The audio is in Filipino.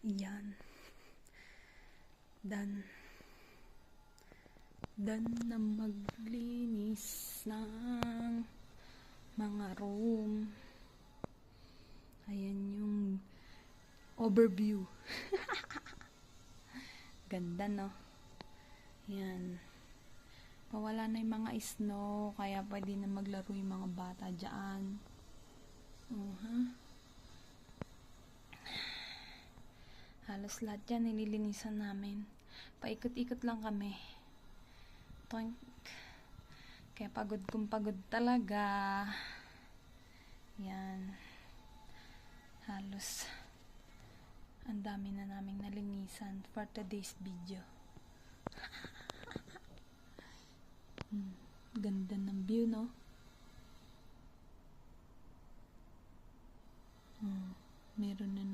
Yan. Dan na maglinis ng mga room. Ayan yung overview. Ganda, no? Yan. Pawala na yung mga snow, kaya pwede na maglaro yung mga bata dyan. Halos lahat yan nililinisan namin. Paikot-ikot lang kami. Toink. Kaya pagod kong pagod talaga. Yan. Halos ang dami na naming nalinisan for today's video. Ganda ng view, no?